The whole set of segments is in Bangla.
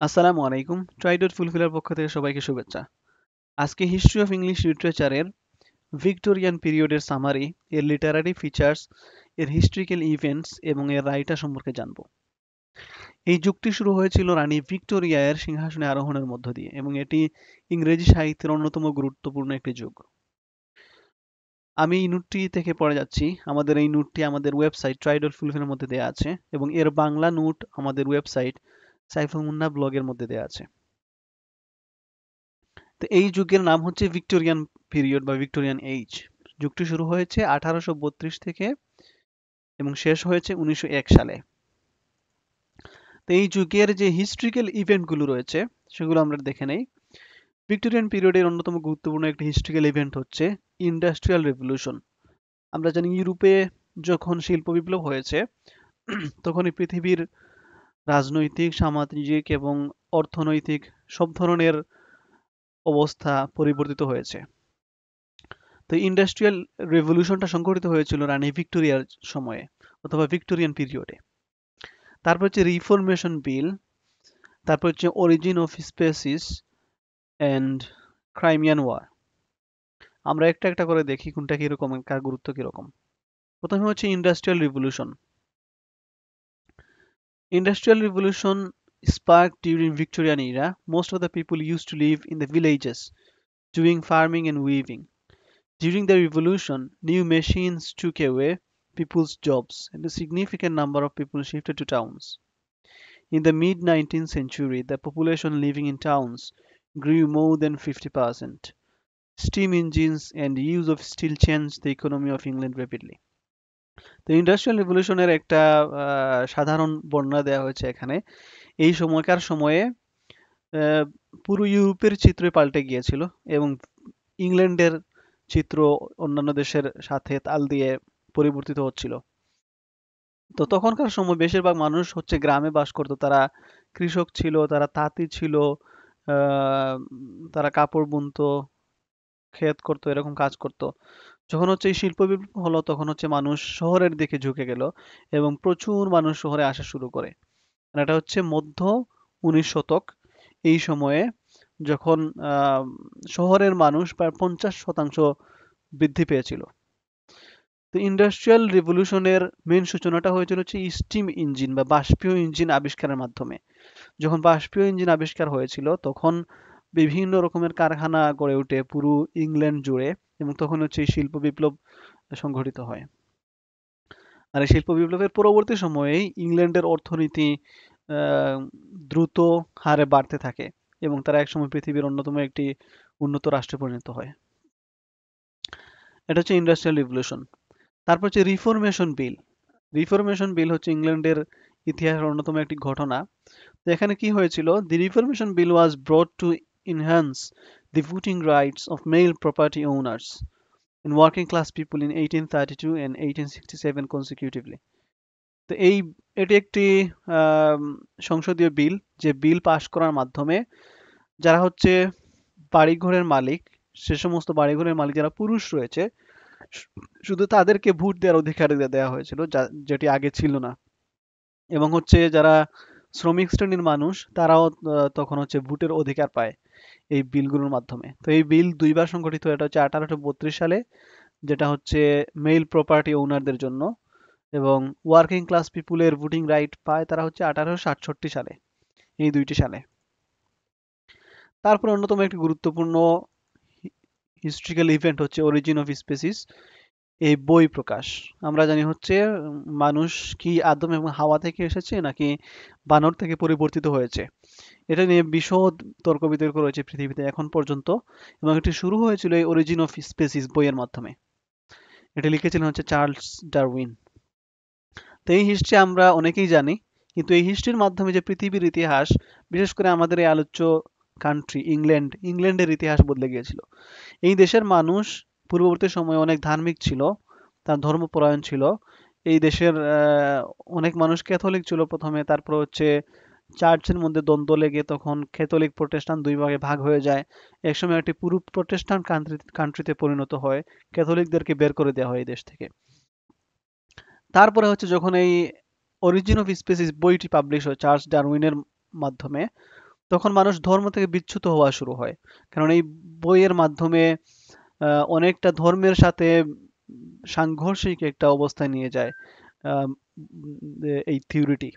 আসসালামু আলাইকুম। ট্রাই ডট ফুলফিলার পক্ষ থেকে সবাইকে শুভেচ্ছা। আজকে হিস্ট্রি অফ ইংলিশ লিটারেচারের ভিক্টোরিয়ান পিরিয়ডের সামারি, এর লিটারারি ফিচার্স, এর হিস্ট্রিক্যাল ইভেন্টস এবং এর রাইটার সম্পর্কে জানব। এই যুগটি শুরু হয়েছিল রানী ভিক্টোরিয়া এর সিংহাসনে আরোহণের মধ্য দিয়ে এবং এটি ইংরেজি সাহিত্যের অন্যতম গুরুত্বপূর্ণ একটি যুগ। আমি এই নোটটি থেকে পড়ে যাচ্ছি। আমাদের এই নোটটি আমাদের ওয়েবসাইট ট্রাই ডট ফুলফিলের মধ্যে দেওয়া আছে এবং এর বাংলা নোট আমাদের ওয়েবসাইট সাইফুল মুন্না ব্লগের মধ্যে দেওয়া আছে। তো এই যুগের নাম হচ্ছে ভিক্টোরিয়ান পিরিয়ড বা ভিক্টোরিয়ান এইজ। যুগটি শুরু হয়েছে 1832 থেকে এবং শেষ হয়েছে 1901 সালে। তো এই যুগের যে হিস্ট্রিক্যাল ইভেন্টগুলো রয়েছে সেগুলো আমরা দেখে নেই। ভিক্টোরিয়ান পিরিয়ডের অন্যতম গুরুত্বপূর্ণ একটি হিস্ট্রিক্যাল ইভেন্ট হচ্ছে ইন্ডাস্ট্রিয়াল রেভলিউশন। আমরা জানি ইউরোপে যখন শিল্প বিপ্লব হয়েছে তখনই পৃথিবীর রাজনৈতিক, সামাজিক এবং অর্থনৈতিক সব ধরনের অবস্থা পরিবর্তিত হয়েছে। তো ইন্ডাস্ট্রিয়াল রেভলিউশনটা সংঘটিত হয়েছিল রানী ভিক্টোরিয়ার সময়ে অথবা ভিক্টোরিয়ান পিরিয়ডে। তারপর হচ্ছে রিফরমেশন বিল, তারপর হচ্ছে origin of species and Crimean war. আমরা একটা একটা করে দেখি কোনটা কিরকম, কার গুরুত্ব কিরকম। প্রথমে হচ্ছে industrial revolution. Industrial revolution sparked during Victorian era. Most of the people used to live in the villages, doing farming and weaving. During the revolution, new machines took away people's jobs and a significant number of people shifted to towns. In the mid 19th century, the population living in towns grew more than 50%. Steam engines and use of steel changed the economy of England rapidly. তো ইন্ডাস্ট্রিয়াল রিভলিউশনের একটা সাধারণ বর্ণনা দেওয়া হয়েছে এখানে। এই সময়কার সময়ে আহ, পুরো ইউরোপের চিত্রই পাল্টে গিয়েছিল এবং ইংল্যান্ডের চিত্র অন্যান্য দেশের সাথে তাল দিয়ে পরিবর্তিত হচ্ছিল। তো তখনকার সময় বেশিরভাগ মানুষ হচ্ছে গ্রামে বাস করতো। তারা কৃষক ছিল, তারা তাঁতি ছিল, আহ, তারা কাপড় বুনতো, ক্ষেত করতো, এরকম কাজ করতো। যখন হচ্ছে এই শিল্প বিপ্লব হলো তখন হচ্ছে মানুষ শহরের দিকে ঝুঁকে গেল এবং প্রচুর মানুষ শহরে আসা শুরু করে। আর এটা হচ্ছে মধ্য 19 শতক। এই সময়ে যখন আহ, শহরের মানুষ প্রায় 50% বৃদ্ধি পেয়েছিল। তো ইন্ডাস্ট্রিয়াল রিভলিউশনের মেন সূচনাটা হয়েছিল হচ্ছে স্টিম ইঞ্জিন বা বাষ্পীয় ইঞ্জিন আবিষ্কারের মাধ্যমে। যখন বাষ্পীয় ইঞ্জিন আবিষ্কার হয়েছিল তখন বিভিন্ন রকমের কারখানা গড়ে ওঠে পুরো ইংল্যান্ড জুড়ে এবং তখন হচ্ছে এই শিল্প বিপ্লব সংঘটিত হয়। আর এই শিল্প বিপ্লবের পরবর্তী সময়েই ইংল্যান্ডের অর্থনীতি আহ, দ্রুত হারে বাড়তে থাকে এবং তারা একসময় পৃথিবীর অন্যতম একটি উন্নত রাষ্ট্রে পরিণত হয়। এটা হচ্ছে ইন্ডাস্ট্রিয়াল রিভলিউশন। তারপর হচ্ছে রিফরমেশন বিল। রিফরমেশন বিল হচ্ছে ইংল্যান্ডের ইতিহাসের অন্যতম একটি ঘটনা। তো এখানে কি হয়েছিল? The reformation bill was brought to enhance the voting rights of male property owners and working class people in 1832 and 1867 consecutively. তো এটি একটি আম, সংসদীয় বিল, যে বিল পাশ করার মাধ্যমে যারা হচ্ছে বাড়িঘরের মালিক, সে সমস্ত বাড়িঘরের মালিক যারা পুরুষ রয়েছে শুধু তাদেরকে ভোট দেওয়ার অধিকার দেওয়া হয়েছিল, যেটি আগে ছিল না। এবং হচ্ছে যারা শ্রমিক শ্রেণীর মানুষ তারাও তখন হচ্ছে ভোটের অধিকার পায় এই বিলগুলোর মাধ্যমে। তো এই বিল দুইবার সংগঠিত হয়। এটা হচ্ছে 1832 সালে, যেটা হচ্ছে মেল প্রপার্টি ওনারদের জন্য, এবং ওয়ার্কিং ক্লাস পিপুলের ভোটিং রাইট পায় তারা হচ্ছে 1867 সালে, এই দুইটি সালে। তারপর অন্যতম একটি গুরুত্বপূর্ণ হিস্ট্রিক্যাল ইভেন্ট হচ্ছে অরিজিন অফ স্পেসিস, এই বই প্রকাশ। আমরা জানি হচ্ছে মানুষ কি আদম এবং হাওয়া থেকে এসেছে নাকি বানর থেকে পরিবর্তিত হয়েছে, এটা নিয়ে বিশদ তর্ক বিতর্ক রয়েছে পৃথিবীতে এখন পর্যন্ত। এবং এটি শুরু হয়েছিল এই অরিজিন অফ স্পেসিস বইয়ের মাধ্যমে। এটি লিখেছিলেন হচ্ছে চার্লস ডারউইন। তো এই হিস্ট্রি আমরা অনেকেই জানি, কিন্তু এই হিস্ট্রির মাধ্যমে যে পৃথিবীর ইতিহাস, বিশেষ করে আমাদের এই আলোচ্য কান্ট্রি ইংল্যান্ডের ইতিহাস বদলে গিয়েছিল। এই দেশের মানুষ পূর্ববর্তী সময়ে অনেক ধার্মিক ছিল, তার ধর্মপরায়ণ ছিল। এই দেশের অনেক মানুষ ক্যাথলিক ছিল প্রথমে, তারপর হচ্ছে চার্চের মধ্যে দ্বন্দ্ব লেগে তখন ক্যাথলিক প্রোটেস্টান্ট দুই ভাগে ভাগ হয়ে যায়। একসময় একটি পুরো প্রোটেস্টান্ট কান্ট্রিতে পরিণত হয়, ক্যাথলিকদেরকে বের করে দেওয়া হয় এই দেশ থেকে। তারপরে হচ্ছে যখন এই অরিজিন অফ স্পেসিস বইটি পাবলিশ হয় চার্লস ডারউইনের মাধ্যমে, তখন মানুষ ধর্ম থেকে বিচ্যুত হওয়া শুরু হয়, কারণ এই বইয়ের মাধ্যমে অনেকটা ধর্মের সাথে সাংঘর্ষিক একটা অবস্থায় নিয়ে যায় আম, এই থিওরিটি।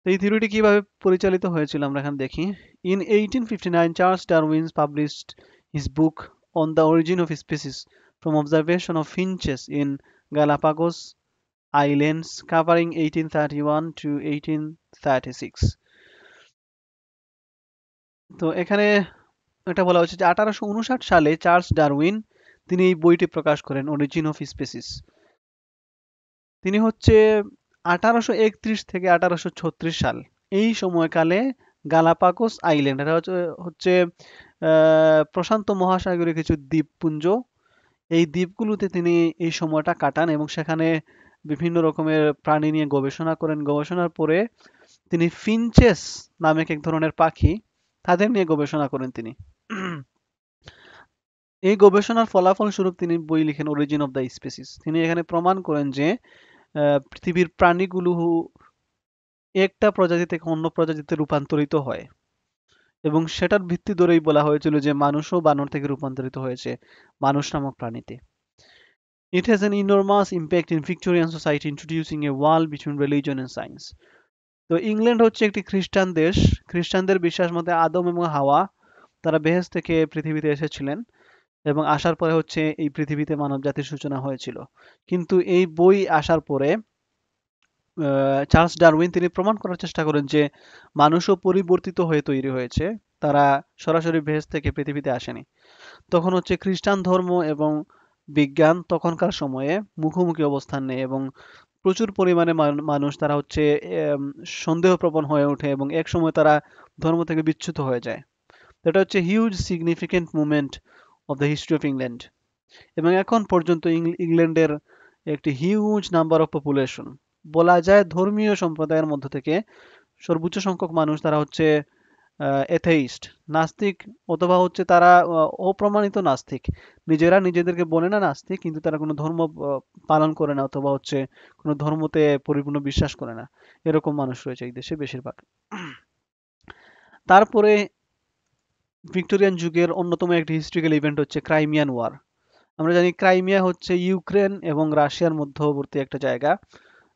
তো এই থিওরিটি কিভাবে পরিচালিত হয়েছিল আমরা এখানে দেখি। In 1859 Charles Darwin published his book on the origin of species from observation of finches in Galapagos islands covering 1831 to 1836। তো এখানে এটা বলা হচ্ছে যে 1859 সালে চার্লস ডারউইন তিনি এই বইটি প্রকাশ করেন, অরিজিন অফ স্পিসিস। তিনি হচ্ছে 1831 থেকে 1836 সাল এই সময়কালে গালাপাগোস আইল্যান্ড, এটা হচ্ছে হচ্ছে প্রশান্ত মহাসাগরীয় কিছু দ্বীপপুঞ্জ, এই দ্বীপগুলোতে তিনি এই সময়টা কাটান এবং সেখানে বিভিন্ন রকমের প্রাণী নিয়ে গবেষণা করেন। গবেষণার পরে তিনি ফিঞ্চেস নামক এক ধরনের পাখি, তাদের নিয়ে গবেষণা করেন তিনি। এই গবেষণার ফলাফল স্বরূপ তিনি বই লিখেন অরিজিন অফ দ্য স্পিসিস। তিনি এখানে প্রমাণ করেন যে পৃথিবীর প্রাণীগুলো একটা প্রজাতি থেকে অন্য প্রজাতিতে রূপান্তরিত হয়, এবং সেটার ভিত্তি ধরেই বলা হয়েছিল যে মানুষও বানর থেকে রূপান্তরিত হয়েছে মানুষ নামক প্রাণীতে। It has an enormous impact in Victorian society, introducing a wall between religion and science. তো ইংল্যান্ড হচ্ছে একটি খ্রিস্টান দেশ। খ্রিস্টানদের বিশ্বাস মতে আদম এবং হাওয়া তারা বেহেশ থেকে পৃথিবীতে এসেছিলেন, এবং আসার পরে হচ্ছে এই পৃথিবীতে মানব জাতির সূচনা হয়েছিল। কিন্তু এই বই আসার পরে চার্লস ডারউইন তিনি প্রমাণ করার চেষ্টা করেন যে মানুষও পরিবর্তিত হয়ে তৈরি হয়েছে, তারা সরাসরি বেহেশ থেকে পৃথিবীতে আসেনি। তখন হচ্ছে খ্রিস্টান ধর্ম এবং বিজ্ঞান তখনকার সময়ে মুখোমুখি অবস্থান নেয়, এবং প্রচুর পরিমাণে মানুষ তারা হচ্ছে সন্দেহপ্রবণ হয়ে ওঠে এবং এক সময় তারা ধর্ম থেকে বিচ্যুত হয়ে যায়। এটা হচ্ছে huge significant movement of the history of England. এবং এখন পর্যন্ত ইংল্যান্ডের একটি হিউজ নাম্বার অফ পপুলেশন, বলা যায় ধর্মীয় সম্প্রদায়ের মধ্য থেকে সর্বোচ্চ সংখ্যক মানুষ তারা হচ্ছে এথেইস্ট, নাস্তিক, অথবা হচ্ছে তারা অপ্রমাণিত নাস্তিক। নিজেরা নিজেদেরকে বলে না নাস্তিক, কিন্তু তারা কোনো ধর্ম পালন করে না, অথবা হচ্ছে কোনো ধর্মতে পরিপূর্ণ বিশ্বাস করে না। এরকম মানুষ রয়েছে এই দেশে বেশিরভাগ। তারপরে ভিক্টোরিয়ান যুগের অন্যতম একটি হিস্ট্রিক্যাল ইভেন্ট হচ্ছে ক্রাইমিয়ান ওয়ার। আমরা জানি ক্রাইমিয়া হচ্ছে ইউক্রেন এবং রাশিয়ার মধ্যবর্তী একটা জায়গা,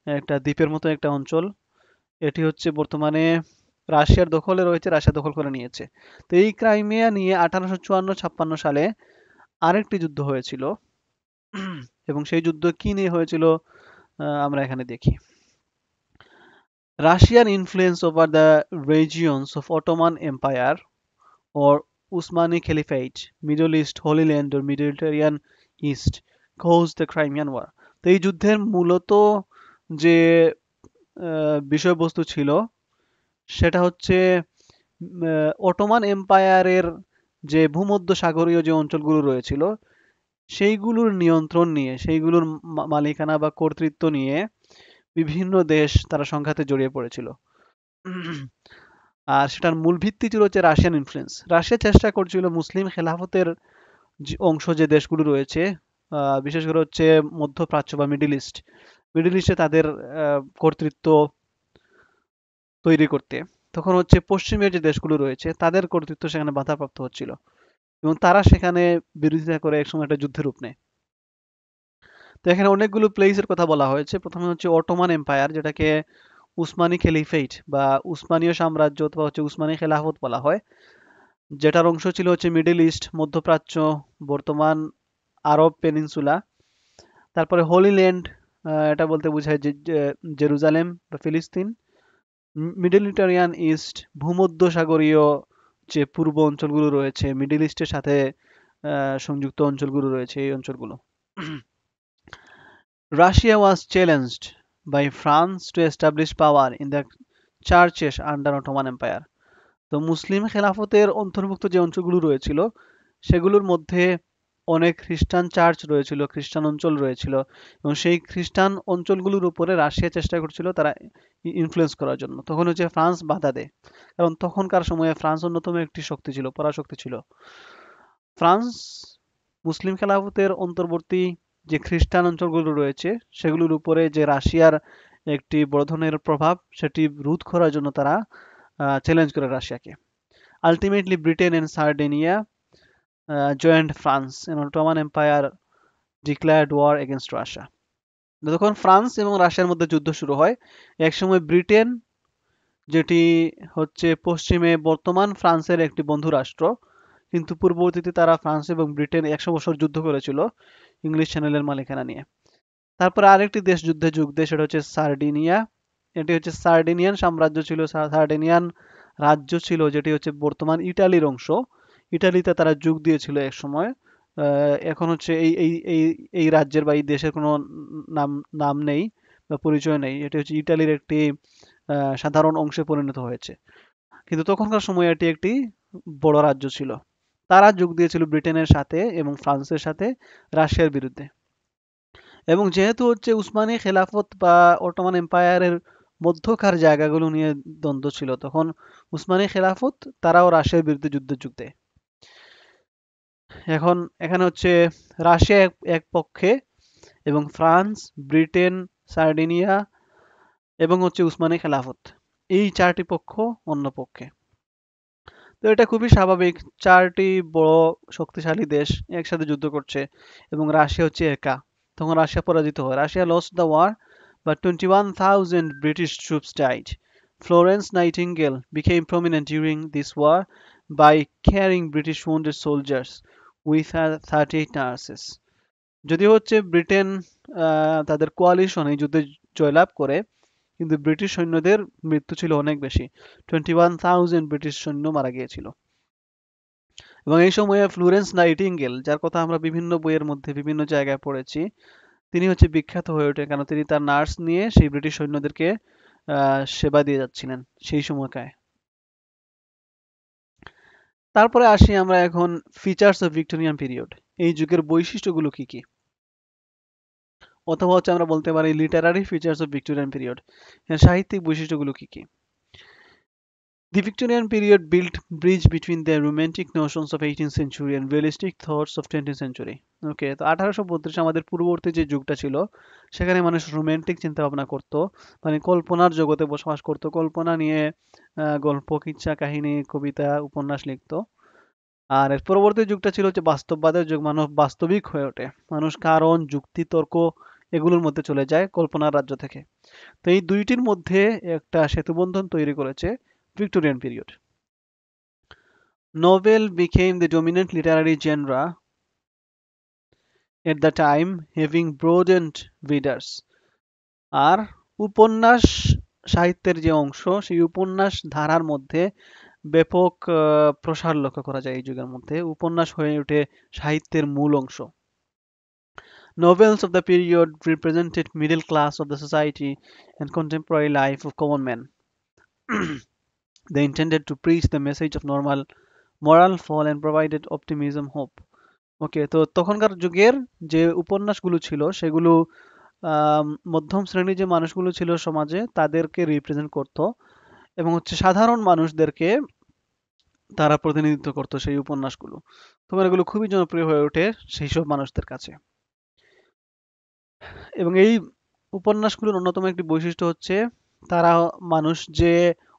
একটা দ্বীপের মতো একটা অঞ্চল। এটি হচ্ছে বর্তমানে রাশিয়ার দখলে রয়েছে, রাশিয়া দখল করে নিয়েছে। তো এই ক্রাইমিয়া নিয়ে 1854-56 সালে আরেকটি যুদ্ধ হয়েছিল, এবং সেই যুদ্ধ কি নিয়ে হয়েছিল আমরা এখানে দেখি। Russian influence over the regions of Ottoman empire or Usmani Caliphate, Middle East, Holy Land or Mediterranean East caused the Crimean War। তো এই যুদ্ধের মূলত যে বিষয়বস্তু ছিল সেটা হচ্ছে অটোমান এম্পায়ারের যে ভূমধ্য সাগরীয় যে অঞ্চলগুলো রয়েছিল সেইগুলোর নিয়ন্ত্রণ নিয়ে, সেইগুলোর মালিকানা বা কর্তৃত্ব নিয়ে বিভিন্ন দেশ তারা সংঘাতে জড়িয়ে পড়েছিল। আর সেটার মূল ভিত্তি ছিল হচ্ছে রাশিয়ান ইনফ্লুয়েন্স। রাশিয়া চেষ্টা করছিল মুসলিম খেলাফতের অংশ যে দেশগুলো রয়েছে, বিশেষ করে হচ্ছে মধ্যপ্রাচ্য বা মিডল ইস্ট, মিডল ইস্টে তাদের কর্তৃত্ব তৈরি করতে। তখন হচ্ছে পশ্চিমের যে দেশগুলো রয়েছে তাদের কর্তৃত্ব সেখানে বাধাপ্রাপ্ত হচ্ছিল, এবং তারা সেখানে বিরোধিতা করে একসময় একটা যুদ্ধের রূপ নেয়। তো এখানে অনেকগুলো প্লেসের কথা বলা হয়েছে। প্রথমে হচ্ছে অটোমান এম্পায়ার, যেটাকে উসমানি খেলিফেট বা উসমানীয় সাম্রাজ্য অথবা হচ্ছে উসমানি খেলাফত বলা হয়, যেটার অংশ ছিল হচ্ছে মিডল ইস্ট, মধ্যপ্রাচ্য, বর্তমান আরব পেনিনসুলা। তারপরে হোলি ল্যান্ড, এটা বলতে বোঝায় যে জেরুজালেম বা ফিলিস্তিন। মিডলিটেরিয়ান ইস্ট, ভূমধ্য সাগরীয় যে পূর্ব অঞ্চলগুলো রয়েছে, মিডল ইস্টের সাথে সংযুক্ত অঞ্চলগুলো রয়েছে, এই অঞ্চলগুলো। Russia was challenged by France to establish power in the churches under Ottoman Empire. তো মুসলিম খেলাফতের অন্তর্ভুক্ত যে অঞ্চলগুলো রয়েছিল সেগুলোর মধ্যে অনেক খ্রিস্টান চার্চ রয়েছিল, খ্রিস্টান অঞ্চল রয়েছিল, এবং সেই খ্রিস্টান অঞ্চলগুলোর উপরে রাশিয়া চেষ্টা করছিল তারা ইনফ্লুয়েন্স করার জন্য। তখন হচ্ছে ফ্রান্স বাধা দেয়, কারণ তখনকার সময়ে ফ্রান্স অন্যতম একটি শক্তি ছিল, পরাশক্তি ছিল। ফ্রান্স মুসলিম খেলাফতের অন্তর্বর্তী যে খ্রিস্টান অঞ্চলগুলো রয়েছে সেগুলোর উপরে যে রাশিয়ার একটি বড় ধরনের প্রভাব সেটি রোধ করার জন্য তারা চ্যালেঞ্জ করে রাশিয়াকে। Ultimately Britain and Sardinia joined France and Ottoman Empire declared war against Russia. যখন ফ্রান্স এবং রাশিয়ার মধ্যে যুদ্ধ শুরু হয়, একসময় ব্রিটেন, যেটি হচ্ছে পশ্চিমে বর্তমান ফ্রান্সের একটি বন্ধু রাষ্ট্র, কিন্তু পূর্ববর্তীতে তারা ফ্রান্স এবং ব্রিটেন 100 বছর যুদ্ধ করেছিল ইংলিশ চ্যানেলের মালিকানা নিয়ে। তারপরে আরেকটি দেশ যুদ্ধে যোগ দেয়, সেটা হচ্ছে সার্ডিনিয়া। এটি হচ্ছে সার্ডিনিয়ান সাম্রাজ্য ছিল, সার্ডিনিয়ান রাজ্য ছিল, যেটি হচ্ছে বর্তমান ইটালির অংশ। ইটালিতে তারা যোগ দিয়েছিল এক সময়। এখন হচ্ছে এই রাজ্যের বা এই দেশের কোনো নাম নাম নেই বা পরিচয় নেই। এটি হচ্ছে ইটালির একটি সাধারণ অংশে পরিণত হয়েছে, কিন্তু তখনকার সময়ে এটি একটি বড় রাজ্য ছিল। তারা যোগ দিয়েছিল ব্রিটেনের সাথে এবং ফ্রান্সের সাথে রাশিয়ার বিরুদ্ধে। এবং যেহেতু হচ্ছে উসমানী খেলাফত বা অটোমান এম্পায়ারের মধ্যকার জায়গাগুলো নিয়ে দ্বন্দ্ব ছিল, তখন উসমানী খেলাফত তারাও রাশিয়ার বিরুদ্ধে যুদ্ধে যোগ দেয়। এখন এখানে হচ্ছে রাশিয়া এক পক্ষে এবং ফ্রান্স, ব্রিটেন, সার্ডিনিয়া এবং হচ্ছে উসমানী খেলাফত, এই চারটি পক্ষ অন্য পক্ষে। তো এটা খুবই স্বাভাবিক, চারটি বড় শক্তিশালী দেশ একসাথে যুদ্ধ করছে এবং রাশিয়া হচ্ছে একা। তখন রাশিয়া পরাজিত হয়। Russia lost the war, but 21,000 British troops died. Florence Nightingale became prominent during this war by carrying British wounded soldiers with her 38 nurses. যদিও হচ্ছে ব্রিটেন তাদের কোয়ালিশন এই যুদ্ধে জয়লাভ করে, কিন্তু ব্রিটিশ সৈন্যদের মৃত্যু ছিল অনেক বেশি। 21,000 ব্রিটিশ সৈন্য মারা গিয়েছিল। এবং এই সময়ে ফ্লোরেন্স নাইটিঙ্গেল, যার কথা আমরা বিভিন্ন বইয়ের মধ্যে বিভিন্ন জায়গায় পড়েছি, তিনি হচ্ছে বিখ্যাত হয়ে ওঠে, কারণ তিনি তার নার্স নিয়ে সেই ব্রিটিশ সৈন্যদেরকে সেবা দিয়ে যাচ্ছিলেন সেই সময়কায়। তারপরে আসি আমরা এখন ফিচার্স অফ ভিক্টোরিয়ান পিরিয়ড। এই যুগের বৈশিষ্ট্যগুলো কি কি, অথবা হচ্ছে আমরা বলতে পারি Literary features of Victorian period, সাহিত্যিক বৈশিষ্ট্যগুলো কি কি। The Victorian period built bridge between the romantic notions of 18th century and realistic thoughts of 20th century. ওকে, তো 1832 আমাদের পূর্ববর্তী যে যুগটা ছিল, সেখানে মানুষ রোমান্টিক চিন্তা ভাবনা করত, মানে কল্পনার জগতে বসবাস করত, কল্পনা নিয়ে গল্প, কিচ্ছা কাহিনী, কবিতা, উপন্যাস লিখত। আর এর পরবর্তী যুগটা ছিল হচ্ছে বাস্তববাদের যুগ, মানুষ বাস্তবিক হয়ে ওঠে, মানুষ কারণ, যুক্তি, তর্ক এগুলোর মধ্যে চলে যায় কল্পনার রাজ্য থেকে। তো এই দুইটির মধ্যে একটা সেতুবন্ধন তৈরি করেছে Victorian period. Novel became the dominant literary genre at the time, having broadened readers. আর উপন্যাস সাহিত্যের যে অংশ, সেই উপন্যাস ধারার মধ্যে ব্যাপক প্রসার লক্ষ্য করা যায় এই যুগের মধ্যে। উপন্যাস হয়ে ওঠে সাহিত্যের মূল অংশ। Novels of the period represented middle class of the society and contemporary life of common men. They intended to preach the message of normal moral fall and provided optimism, hope. ওকে, তো তখনকার যুগের যে উপন্যাসগুলো ছিল সেগুলো মধ্যম শ্রেণীর যে মানুষগুলো ছিল সমাজে তাদেরকে রিপ্রেজেন্ট করতো এবং হচ্ছে সাধারণ মানুষদেরকে তারা প্রতিনিধিত্ব করতো সেই উপন্যাসগুলো। তখন এগুলো খুবই জনপ্রিয় হয়ে ওঠে সেই সব মানুষদের কাছে। এবং এই উপন্যাসগুলোর অন্যতম একটি বৈশিষ্ট্য হচ্ছে তারা মানুষ যে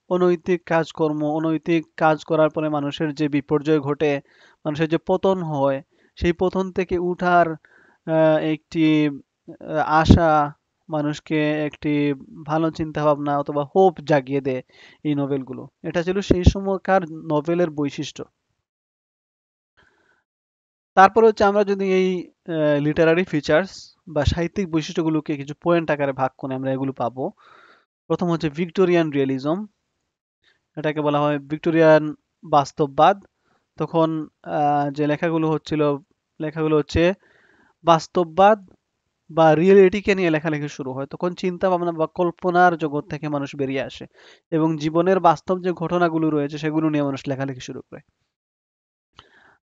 অনৈতিক কাজকর্ম, অনৈতিক কাজ করার পরে মানুষের যে বিপর্যয় ঘটে, মানুষের যে পতন হয়, সেই পতন থেকে উঠার একটি আশা, মানুষকে একটি ভালো চিন্তা ভাবনা অথবা হোপ জাগিয়ে দেয় এই নভেলগুলো। এটা ছিল সেই সময়কার নভেলের বৈশিষ্ট্য। তারপরে হচ্ছে আমরা যদি এই লিটারারি ফিচার্স বা সাহিত্যিক বৈশিষ্ট্যগুলোকে কিছু পয়েন্ট আকারে ভাগ করে আমরা এগুলো পাবো। প্রথম হচ্ছে ভিক্টোরিয়ান রিয়েলিজম, এটাকে বলা হয় ভিক্টোরিয়ান বাস্তববাদ। তখন যে লেখাগুলো হচ্ছে বাস্তববাদ বা রিয়েলিটিকে নিয়ে লেখালেখি শুরু হয়। তখন চিন্তা ভাবনা বা কল্পনার জগৎ থেকে মানুষ বেরিয়ে আসে এবং জীবনের বাস্তব যে ঘটনাগুলো রয়েছে সেগুলো নিয়ে মানুষ লেখালেখি শুরু করে।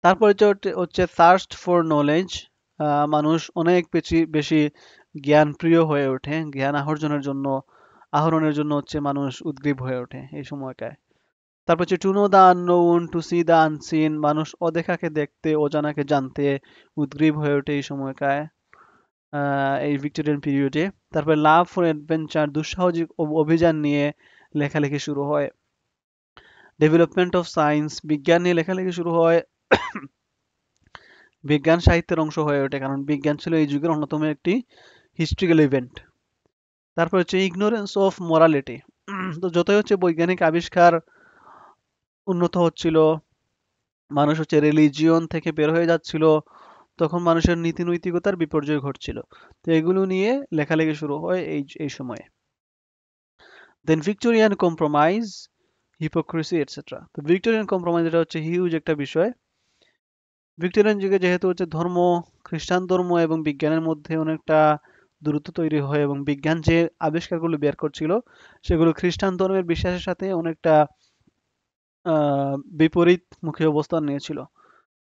তারপর হচ্ছে থার্স্ট ফর নলেজ, মানুষ অনেক বেশি বেশি জ্ঞান প্রিয় হয়ে ওঠে, জ্ঞান আহরণের জন্য হচ্ছে মানুষ উদ্গ্রীব হয়ে ওঠে এই সময়টায়। তারপর হচ্ছে to know the unknown, to see the unseen, মানুষ অদেখাকে দেখতে, অজানাকে জানতে উদ্গ্রীব হয়ে ওঠে এই সময়কায়, এই ভিক্টোরিয়ান পিরিয়ডে। তারপরে লাভ ফর অ্যাডভেঞ্চার, দুঃসাহসিক অভিযান নিয়ে লেখালেখি শুরু হয়। ডেভেলপমেন্ট অফ সায়েন্স, বিজ্ঞান নিয়ে লেখালেখি শুরু হয়। বিজ্ঞান সাহিত্যের অংশ হয়ে ওঠে, কারণ বিজ্ঞান ছিল এই যুগের অন্যতম একটি হিস্ট্রিক্যাল ইভেন্ট। তারপর হচ্ছে ইগনোরেন্স অফ মোরালিটি। তো যতই হচ্ছে বৈজ্ঞানিক আবিষ্কার উন্নত হচ্ছিল, মানুষ হচ্ছে রিলিজিয়ন থেকে বের হয়ে যাচ্ছিল, তখন মানুষের নীতি নৈতিকতার বিপর্যয় ঘটছিল। তো এগুলো নিয়ে লেখালেখি শুরু হয় এই সময়ে। দেন ভিক্টোরিয়ান কম্প্রোমাইজ, হিপোক্রেসি এটসেট্রা। তো ভিক্টোরিয়ান কম্প্রোমাইজ এটা হচ্ছে হিউজ একটা বিষয়। ভিক্টোরিয়ান যুগে যেহেতু হচ্ছে ধর্ম, খ্রিস্টান ধর্ম এবং বিজ্ঞানের মধ্যে অনেকটা দূরত্ব তৈরি হয়, এবং বিজ্ঞান যে আবিষ্কারগুলো বের করছিল সেগুলো খ্রিস্টান ধর্মের বিশ্বাসের সাথে অনেকটা বিপরীতমুখী অবস্থান নিয়েছিল।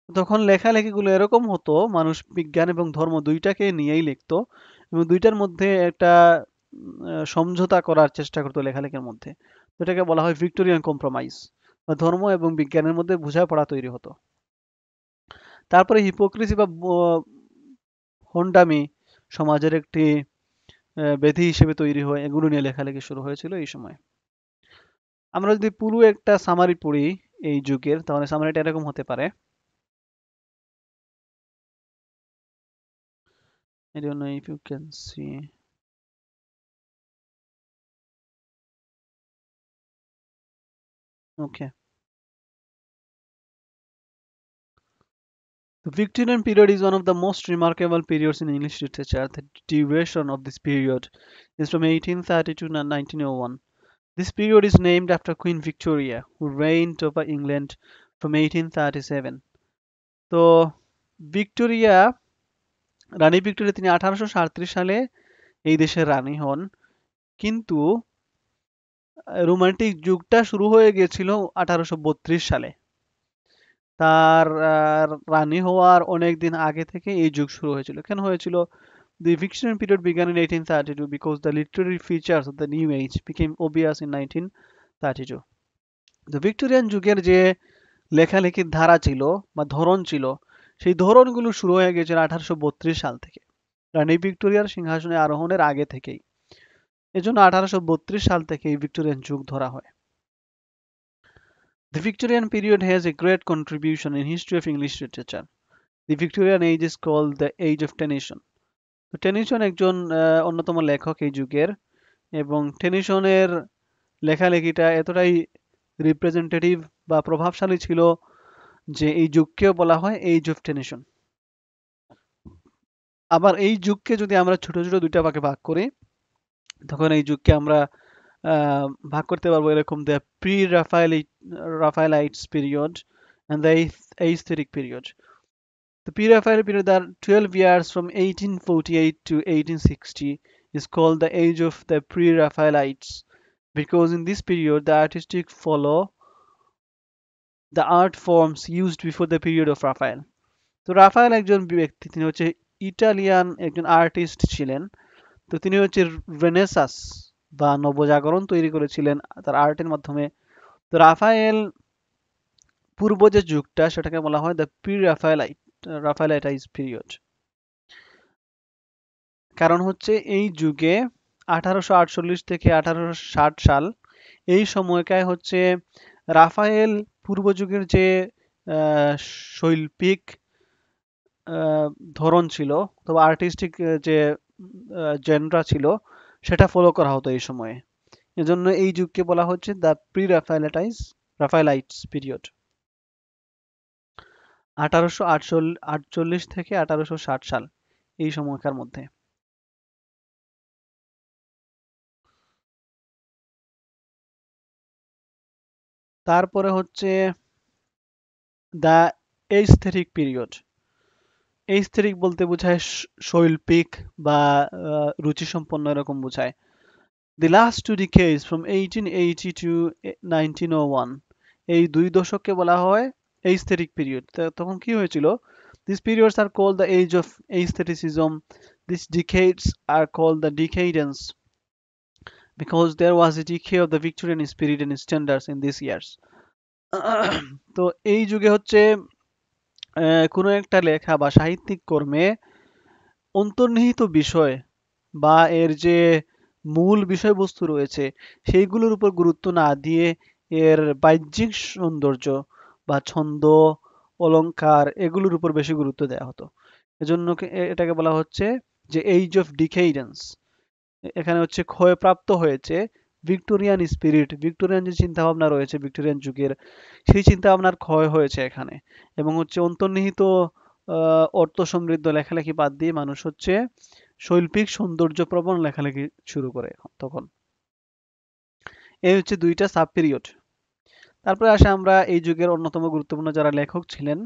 তখন লেখালেখিগুলো এরকম হতো, মানুষ বিজ্ঞান এবং ধর্ম দুইটাকে নিয়েই লিখতো, এবং দুইটার মধ্যে একটা সমঝোতা করার চেষ্টা করতো লেখালেখির মধ্যে। তো এটাকে বলা হয় ভিক্টোরিয়ান কম্প্রোমাইজ, বা ধর্ম এবং বিজ্ঞানের মধ্যে বোঝাপড়া তৈরি হতো। তারপরে হিপোক্রিসি বা ভণ্ডামি সমাজের একটি ব্যাধি হিসেবে তৈরি হয়, এগুলো নিয়ে লেখালেখি শুরু হয়েছিল এই সময়। আমরা যদি পুরো একটা সামারি পড়ি এই যুগের, তাহলে সামারিটা এরকম হতে পারে। I don't know if you can see. Okay. The Victorian period is one of the most remarkable periods in English literature. The duration of this period is from 1830 to 1901. This period is named after Queen Victoria, who reigned over England from 1837. তো ভিক্টোরিয়া, রানী ভিক্টোরিয়া, তিনি 1837 সালে এই দেশের রানী হন, কিন্তু রোমান্টিক যুগটা শুরু হয়ে গিয়েছিল 1832 সালে। তার রানী হওয়ার অনেক দিন আগে থেকে এই যুগ শুরু হয়েছিল। কেন হয়েছিল? The Victorian period began in 1832 because the literary features of the new age became obvious in 1932. The Victorian যুগের যে লেখালেখির ধারা ছিল বা ধরন ছিল, সেই ধরনগুলো শুরু হয়ে গেছিল 1832 সাল থেকে, রানী ভিক্টোরিয়ার সিংহাসনে আরোহণের আগে থেকেই। এজন্য 1832 সাল থেকে এই ভিক্টোরিয়ান যুগ ধরা হয়। The Victorian period has a great contribution in history of English literature. The Victorian age is called the age of Tennyson. তো টেনিসন একজন অন্যতম লেখক এই যুগের, এবং টেনিসনের লেখালেখিটা এতটাই রিপ্রেজেন্টেটিভ বা প্রভাবশালী ছিল যে এই যুগকেও বলা হয় এজ অফ টেনিসন। আবার এই যুগকে যদি আমরা ছোট ছোট দুইটা ভাগে ভাগ করি, তখন এই যুগকে আমরা ভাগ করতে পারবো এরকম: the pre Raphaelites period and the aesthetic period. The pre-Raphael period, that 12 years from 1848 to 1860, is called the age of the pre-Raphaelites because in this period the artistic follow the art forms used before the period of Raphael. তো রাফায়েল একজন ব্যক্তি, তিনি হচ্ছে ইটালিয়ান একজন আর্টিস্ট ছিলেন। তো তিনি হচ্ছে রেনেসাস বা নবজাগরণ তৈরি করেছিলেন তার আর্টের মাধ্যমে। তো রাফায়েল পূর্ব যে যুগটা, সেটাকে বলা হয় দ্য প্রি রাফায়েলাইটাইজ পিরিয়ড। কারণ হচ্ছে এই যুগে 1848 থেকে 1860 সাল, এই সময়কায় হচ্ছে রাফায়েল পূর্ব যুগের যে শৈল্পিক ধরন ছিল, অথবা আর্টিস্টিক যে জেনরা ছিল, সেটা ফলো করা হতো এই সময়ে। এজন্য এই যুগকে বলা হচ্ছে দ্য প্রি রাফায়েলাইটস পিরিয়ড, 1848 থেকে 1860 সাল, এই সময়কার মধ্যে। তারপরে হচ্ছে দ্য এইস্থেটিক পিরিয়ড। এইস্থেটিক বলতে বোঝায় শৈল্পিক বা রুচিসম্পন্ন, এরকম বোঝায়। The last two decades from 1880 to 1901, এই দুই দশককে বলা হয় aesthetic period। তখন কি হয়েছিল? These periods are called the age of aestheticism. These decades are called the decadence because there was a decay of the Victorian spirit and standards in these years. তো এই যুগে হচ্ছে কোনো একটা লেখা বা সাহিত্যিক কর্মে অন্তর্নিহিত বিষয় বা এর যে মূল বিষয়বস্তু রয়েছে, সেইগুলোর উপর গুরুত্ব না দিয়ে এর বাহ্যিক সৌন্দর্য বা ছন্দ, অলংকার এগুলোর উপর বেশি গুরুত্ব দেওয়া হতো। এজন্য এটাকে বলা হচ্ছে যে এইজ অফ ডিকেইডেন্স। এখানে হচ্ছে ক্ষয়প্রাপ্ত হয়েছে ভিক্টোরিয়ান স্পিরিট, ভিক্টোরিয়ান যে চিন্তা ভাবনা রয়েছে ভিক্টোরিয়ান যুগের, সেই চিন্তা ভাবনার ক্ষয় হয়েছে এখানে। এবং হচ্ছে অন্তর্নিহিত অর্থ সমৃদ্ধ লেখালেখি বাদ দিয়ে মানুষ হচ্ছে শৈল্পিক সৌন্দর্য প্রবণ লেখালেখি শুরু করে তখন। এই হচ্ছে দুইটা সাব পিরিয়ড। তারপরে আসে আমরা এই যুগের অন্যতম গুরুত্বপূর্ণ যারা লেখক ছিলেন,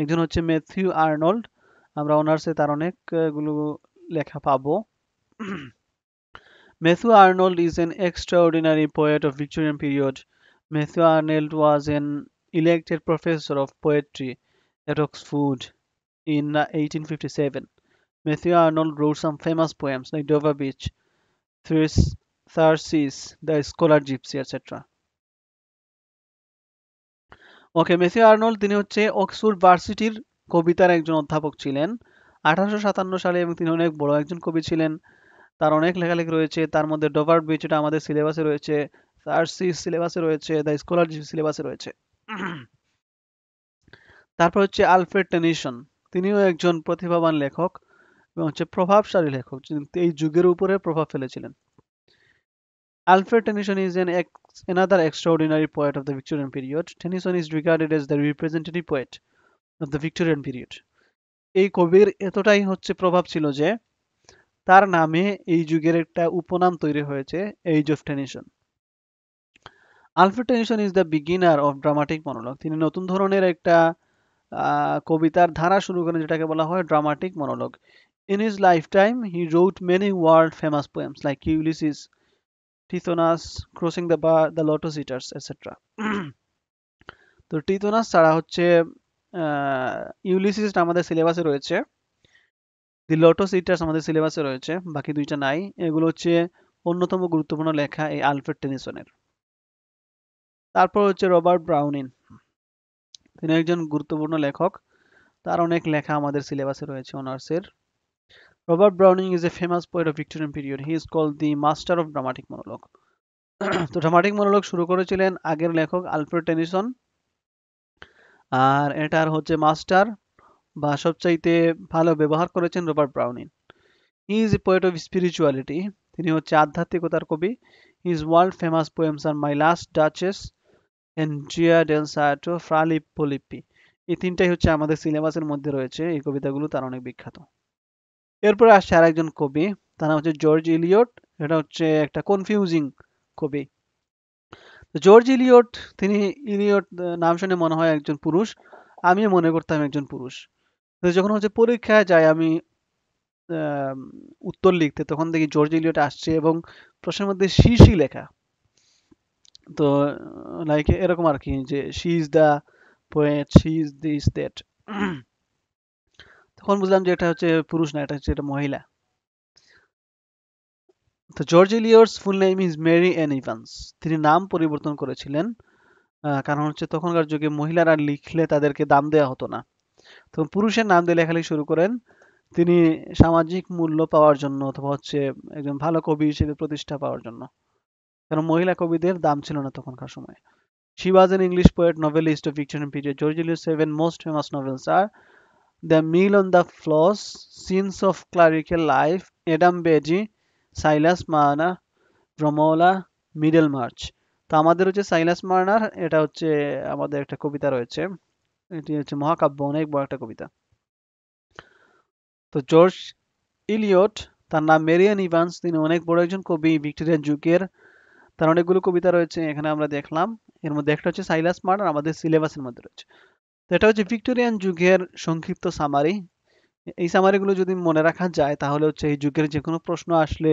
একজন হচ্ছে ম্যাথিউ আর্নল্ড। আমরা অনার্সে তার অনেকগুলো লেখা পাবো। Matthew Arnold is an extraordinary poet of Victorian period. Matthew Arnold was an elected professor of poetry at Oxford in 1857. Matthew Arnold wrote some famous poems like Dover Beach, Tharsis, The Scholar Gypsy, etc. Okay, Matthew Arnold তিনি হচ্ছে অক্সফোর্ড ভার্সিটির কবিতার একজন অধ্যাপক ছিলেন 1857 সালে, এবং তিনি অনেক বড় একজন কবি ছিলেন। তার অনেক লেখালেখি রয়েছে, তার মধ্যে ডোভার বিচ, এটা আমাদের সিলেবাসে রয়েছে, সার্সিস সিলেবাসে রয়েছে, দ্য স্কলার সিলেবাসে রয়েছে। তারপর হচ্ছে আলফ্রেড টেনিসন, তিনিও একজন প্রতিভাবান লেখক এবং হচ্ছে প্রভাবশালী লেখক, যিনি এই যুগের উপরে প্রভাব ফেলেছিলেন। Alfred Tennyson is another extraordinary poet of the Victorian period. Tennyson is regarded as the representative poet of the Victorian period. এই কবির এতটাই হচ্ছে প্রভাব ছিল যে তার নামে এই যুগের একটা উপনাম তৈরি হয়েছে, age of Tennyson. Alfred Tennyson is the beginner of dramatic monologue. তিনি নতুন ধরনের একটা কবিতার ধারা শুরু করেন যেটাকে বলা হয় dramatic monologue. In his life time he রোট many world famous poems like Ulysses, Tithonus, crossing the bar, the lotus Eaters, etcetera. তো টিথোনাস ছাড়া হচ্ছে ইউলিসিস আমাদের সিলেবাসে রয়েছে, দি লোটাস ইটার্স আমাদের সিলেবাসে রয়েছে, বাকি দুইটা নাই। এগুলো হচ্ছে অন্যতম গুরুত্বপূর্ণ লেখা এই আলফ্রেড টেনিসনের। তারপর হচ্ছে রবার্ট ব্রাউনিং, তিনি একজন গুরুত্বপূর্ণ লেখক, তার অনেক লেখা আমাদের সিলেবাসে রয়েছে অনার্সের। Robert Browning is a famous poet of Victorian period. He is called the master of dramatic monologue. তো ড্রামাটিক মনোলগ শুরু করেছিলেন আগের লেখক আলফ্রেড টেনিসন, আর এটার হচ্ছে মাস্টার বা সবচাইতে ভালো ব্যবহার করেছেন Robert Browning. He is a poet of spirituality, তিনি হচ্ছে আধ্যাত্মিকতার কবি। His world famous poems are My Last Duchess, Andrea del Sarto, ফ্রালি পোলিপি। এই তিনটাই হচ্ছে আমাদের সিলেবাসের মধ্যে রয়েছে, এই কবিতাগুলো তার অনেক বিখ্যাত। এরপরে আসছে আর একজন কবি, তার নাম হচ্ছে জর্জ ইলিয়ট। এটা হচ্ছে একটা কনফিউজিং কবি। জর্জ ইলিয়ট, তিনি ইলিয়ট নাম শুনে মনে হয় একজন পুরুষ, আমিও মনে করতাম একজন পুরুষ। তো যখন হচ্ছে পরীক্ষায় যাই আমি উত্তর লিখতে, তখন দেখি জর্জ ইলিয়ট আসছে এবং প্রশ্নের মধ্যে শি লেখা। তো লাইক এরকম আর কি, যে she is the poet, she is this that. তখন বুঝলাম যে এটা হচ্ছে পুরুষ না, এটা হচ্ছে এটা মহিলা। তো George Eliot's full name is Mary Ann Evans. তিনি নাম পরিবর্তন করেছিলেন, কারণ হচ্ছে তখনকার যুগে মহিলারা লিখলে তাদেরকে দাম দেওয়া হতো না, তো পুরুষের নাম দিয়ে লেখালেখি শুরু করেন। তিনি সামাজিক মূল্য পাওয়ার জন্য, অথবা হচ্ছে একজন ভালো কবি হিসেবে প্রতিষ্ঠা পাওয়ার জন্য, কারণ মহিলা কবিদের দাম ছিল না তখনকার সময়। She was an English poet novelist of Victorian period. George Eliot's 7 most famous novels are The Meal on the Floss, Scenes of Clerical Life, Adam Beatty, Silas Marner, Romola, Middlemarch. তো আমাদের হচ্ছে সাইলাস মার্নার, এটা হচ্ছে আমাদের একটা কবিতা রয়েছে, এটি হচ্ছে মহাকাব্য, অনেক বড় একটা কবিতা। তো জর্জ ইলিয়ট, তার নাম মেরিয়ান ইভান্স, তিনি অনেক বড় একজন কবি ভিক্টোরিয়ান যুগের। তার অনেকগুলো কবিতা রয়েছে, এখানে আমরা দেখলাম। এর মধ্যে একটা হচ্ছে সাইলাস মার্নার, আমাদের সিলেবাসের মধ্যে রয়েছে। তো এটা হচ্ছে ভিক্টোরিয়ান যুগের সংক্ষিপ্ত সামারি। এই সামারিগুলো যদি মনে রাখা যায় তাহলে হচ্ছে এই যুগের যে কোনো প্রশ্ন আসলে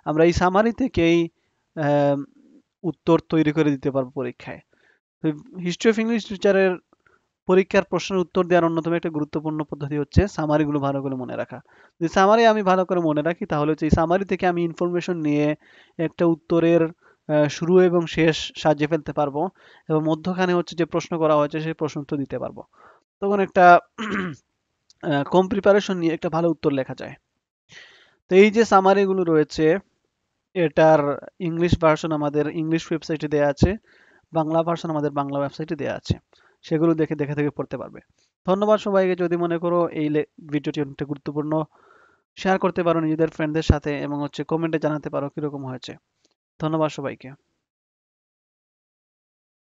আমরা এই সামারি থেকেই উত্তর তৈরি করে দিতে পারবো পরীক্ষায়। তো হিস্ট্রি অফ ইংলিশ টিচারের পরীক্ষার প্রশ্নের উত্তর দেওয়ার অন্যতম একটা গুরুত্বপূর্ণ পদ্ধতি হচ্ছে সামারিগুলো ভালো করে মনে রাখা। যদি সামারি আমি ভালো করে মনে রাখি তাহলে হচ্ছে এই সামারি থেকে আমি ইনফরমেশন নিয়ে একটা উত্তরের শুরু এবং শেষ সাজিয়ে ফেলতে পারবো, এবং মধ্যখানে হচ্ছে যে প্রশ্ন করা হয়েছে সেই প্রশ্ন উত্তর দিতে পারবো। তখন একটা কম প্রিপারেশন নিয়ে একটা ভালো উত্তর লেখা যায়। তো এই যে সামারিগুলো রয়েছে, এটার ইংলিশ ভার্সন আমাদের ইংলিশ ওয়েবসাইটে দেওয়া আছে, বাংলা ভার্সন আমাদের বাংলা ওয়েবসাইটে দেওয়া আছে, সেগুলো দেখে দেখে থেকে পড়তে পারবে। ধন্যবাদ সবাইকে। যদি মনে করো এই ভিডিওটি অনেকটা গুরুত্বপূর্ণ, শেয়ার করতে পারো নিজেদের ফ্রেন্ডদের সাথে এবং কমেন্টে জানাতে পারো কিরকম হয়েছে। ধন্যবাদ সবাইকে।